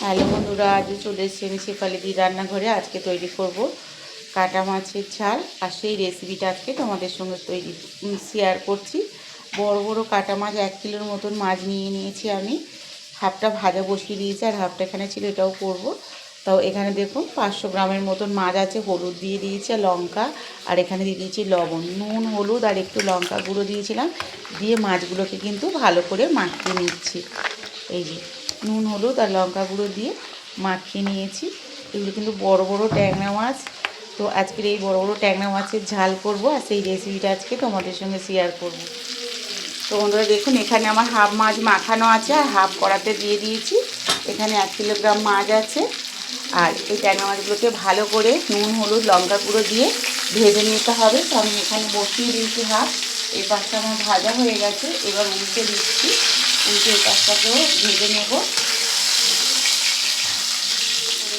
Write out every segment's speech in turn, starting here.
Hello বন্ধুরা, আজও চলে এসেছি আমি শেফালিদির রান্নাঘরে। আজকে তৈরি করব কাটা মাছের ঝাল, আর সেই রেসিপিটা আজকে তোমাদের সঙ্গে শেয়ার করছি। বড় বড় কাটা মাছ 1 কিলোর মতন মাছ নিয়ে নিয়েছি আমি। হাফটা ভাজা বসিয়ে দিয়েছি আর হাফটা এখানে ছিল, এটাও করব। তাও এখানে দেখুন 500 গ্রামের মতন মাছ আছে। হলুদ দিয়ে দিয়েছি আর লঙ্কা, আর এখানে দিয়ে দিয়েছি লবণ, নুন, হলুদ আর একটু লঙ্কা গুঁড়ো দিয়েছিলাম। দিয়ে মাছগুলোকে কিন্তু ভালো করে মাখিয়ে নিচ্ছি। এই যে নুন, হলুদ আর লঙ্কা গুঁড়ো দিয়ে মাখিয়ে নিয়েছি। এগুলো কিন্তু বড় বড় ট্যাংরা মাছ। তো আজকের এই বড় বড় ট্যাংরা মাছের ঝাল করব, আর সেই রেসিপিটা আজকে তোমাদের সঙ্গে শেয়ার করব। তো বন্ধুরা দেখুন, এখানে আমার হাফ মাছ মাখানো আছে আর হাফ কড়াতে দিয়ে দিয়েছি। এখানে 1 কিলোগ্রাম মাছ আছে। আর এই ট্যাংরা মাছগুলোকে ভালো করে নুন, হলুদ, লঙ্কা গুঁড়ো দিয়ে ভেজে নিতে হবে। তো আমি এখানে বসিয়ে দিয়েছি হাফ। এই পাশটা আমার ভাজা হয়ে গেছে, এবার উল্টে দিচ্ছি। উল্টে এই পাশটাকেও ভেজে নেব।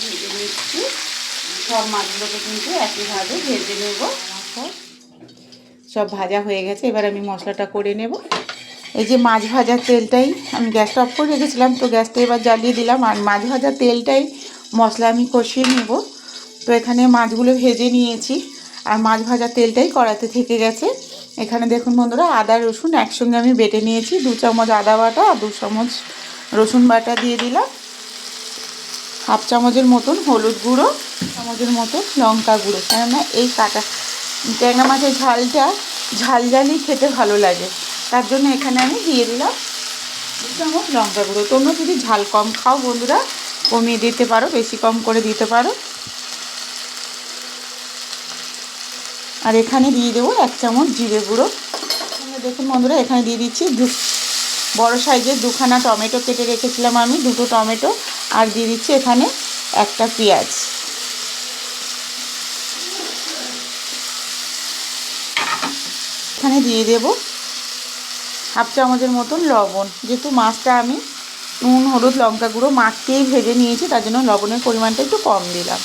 ভেজে নিচ্ছি সব মাছগুলোকে, কিন্তু একইভাবে ভেজে নেব। সব ভাজা হয়ে গেছে, এবার আমি মশলাটা করে নেব। এই যে মাছ ভাজার তেলটাই আমি গ্যাসটা অফ করে রেখেছিলাম, তো গ্যাসটা এবার জ্বালিয়ে দিলাম। আর মাছ ভাজার তেলটাই মশলা আমি কষিয়ে নেব। তো এখানে মাছগুলো ভেজে নিয়েছি আর মাছ ভাজার তেলটাই কড়াতে থেকে গেছে। এখানে দেখুন বন্ধুরা, আদা রসুন একসঙ্গে আমি বেটে নিয়েছি। 2 চামচ আদা বাটা আর 2 চামচ রসুন বাটা দিয়ে দিলাম। হাফ চামচের মতন হলুদ গুঁড়ো, চামচের মতন লঙ্কা গুঁড়ো। কেননা এই কাটা ট্যাংরা মাছের ঝালটা ঝালঝালি খেতে ভালো লাগে, তার জন্য এখানে আমি দিয়ে দিলাম 2 চামচ লঙ্কা গুঁড়ো। তোমরা যদি ঝাল কম খাও বন্ধুরা, কমিয়ে দিতে পারো, বেশি কম করে দিতে পারো। আর এখানে দিয়ে দেবো 1 চামচ জিরে গুঁড়ো। দেখুন বন্ধুরা, এখানে দিয়ে দিচ্ছি বড় সাইজের 2খানা টমেটো কেটে রেখেছিলাম আমি, 2টো টমেটো। আর দিয়ে দিচ্ছি এখানে একটা পেঁয়াজ। এখানে দিয়ে দেব হাফ চামচের মতন লবণ। যেহেতু মাছটা আমি নুন, হলুদ, লঙ্কা গুঁড়ো মাখিয়েই ভেজে নিয়েছি, তার জন্য লবণের পরিমাণটা একটু কম দিলাম।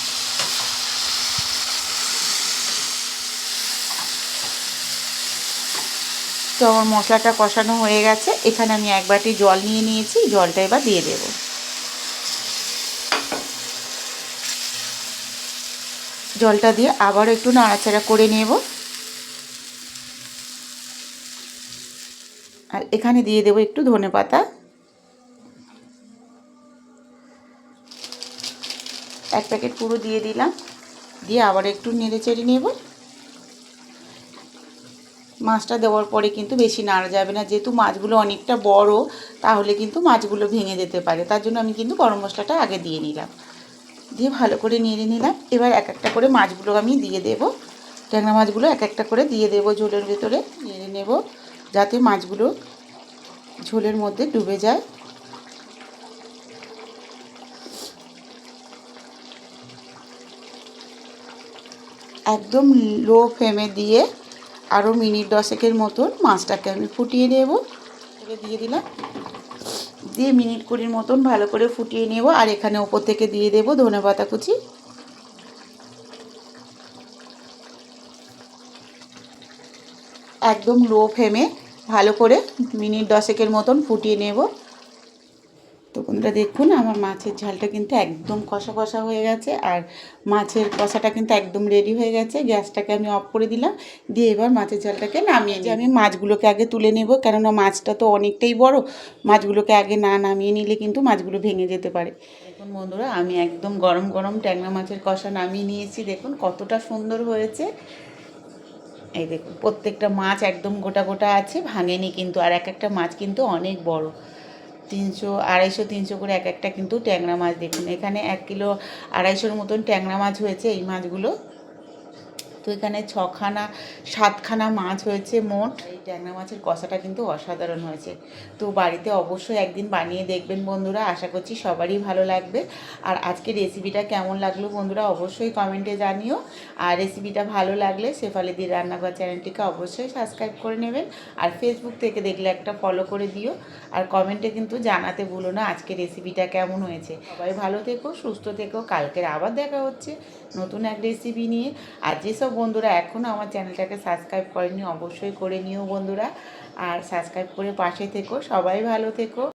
তো আমার মশলাটা কষানো হয়ে গেছে। এখানে আমি 1 বাটি জল নিয়ে নিয়েছি, জলটা এবার দিয়ে দেব। জলটা দিয়ে আবারও একটু নাড়াচাড়া করে নেব। আর এখানে দিয়ে দেব একটু ধনেপাতা। 1 প্যাকেট পুরো দিয়ে দিলাম। দিয়ে আবার একটু নেড়েচেড়ে নেব। মাছটা দেওয়ার পরে কিন্তু বেশি নাড়া যাবে না, যেহেতু মাছগুলো অনেকটা বড়, তাহলে কিন্তু মাছগুলো ভেঙে যেতে পারে। তার জন্য আমি কিন্তু গরম মশলাটা আগে দিয়ে নিলাম। দিয়ে ভালো করে নেড়ে নিলাম। এবার এক একটা করে মাছগুলো আমি দিয়ে দেব। ট্যাংরা মাছগুলো এক একটা করে দিয়ে দেব ঝোলের ভেতরে। নেড়ে নেব যাতে মাছগুলো ঝোলের মধ্যে ডুবে যায়। একদম লো ফ্লেমে দিয়ে আরও মিনিট 10 মতন মাছটাকে আমি ফুটিয়ে নেব। দিয়ে দিলাম। দিয়ে মিনিট 20 মতন ভালো করে ফুটিয়ে নেব। আর এখানে ওপর থেকে দিয়ে দেব ধনেপাতা কুচি। একদম লো ফ্লেমে ভালো করে মিনিট 10 মতন ফুটিয়ে নেব। তো বন্ধুরা দেখুন, আমার মাছের ঝালটা কিন্তু একদম কষা কষা হয়ে গেছে, আর মাছের কষাটা কিন্তু একদম রেডি হয়ে গেছে। গ্যাসটাকে আমি অফ করে দিলাম। দিয়ে এবার মাছের ঝালটাকে নামিয়ে নিয়ে আমি মাছগুলোকে আগে তুলে নেব, কেননা মাছটা তো অনেকটাই বড়। মাছগুলোকে আগে না নামিয়ে নিলে কিন্তু মাছগুলো ভেঙে যেতে পারে। দেখুন বন্ধুরা, আমি একদম গরম গরম ট্যাংরা মাছের কষা নামিয়ে নিয়েছি। দেখুন কতটা সুন্দর হয়েছে। এই দেখুন, প্রত্যেকটা মাছ একদম গোটা গোটা আছে, ভাঙেনি কিন্তু। আর এক একটা মাছ কিন্তু অনেক বড়, 300, 250, 300 করে এক একটা কিন্তু ট্যাংরা মাছ। দেখুন এখানে 1 কিলো 250 মতন ট্যাংরা মাছ হয়েছে এই মাছগুলো। তো এখানে 7খানা মাছ হয়েছে মোট। এই ট্যাংরা মাছের কষাটা কিন্তু অসাধারণ হয়েছে। তো বাড়িতে অবশ্যই একদিন বানিয়ে দেখবেন বন্ধুরা, আশা করছি সবারই ভালো লাগবে। আর আজকে রেসিপিটা কেমন লাগলো বন্ধুরা অবশ্যই কমেন্টে জানিও। আর রেসিপিটা ভালো লাগলে শেফালিদির রান্নাঘর চ্যানেলটিকে অবশ্যই সাবস্ক্রাইব করে নেবেন। আর ফেসবুক থেকে দেখলে একটা ফলো করে দিও। আর কমেন্টে কিন্তু জানাতে ভুলো না আজকে রেসিপিটা কেমন হয়েছে। সবাই ভালো থেকো, সুস্থ থেকো। কালকের আবার দেখা হচ্ছে নতুন এক রেসিপি নিয়ে। আর যেসব বন্ধুরা এখনও আমার চ্যানেলটাকে সাবস্ক্রাইব করেনি অবশ্যই করে নিও বন্ধুরা। আর সাবস্ক্রাইব করে পাশে থেকো। সবাই ভালো থেকো।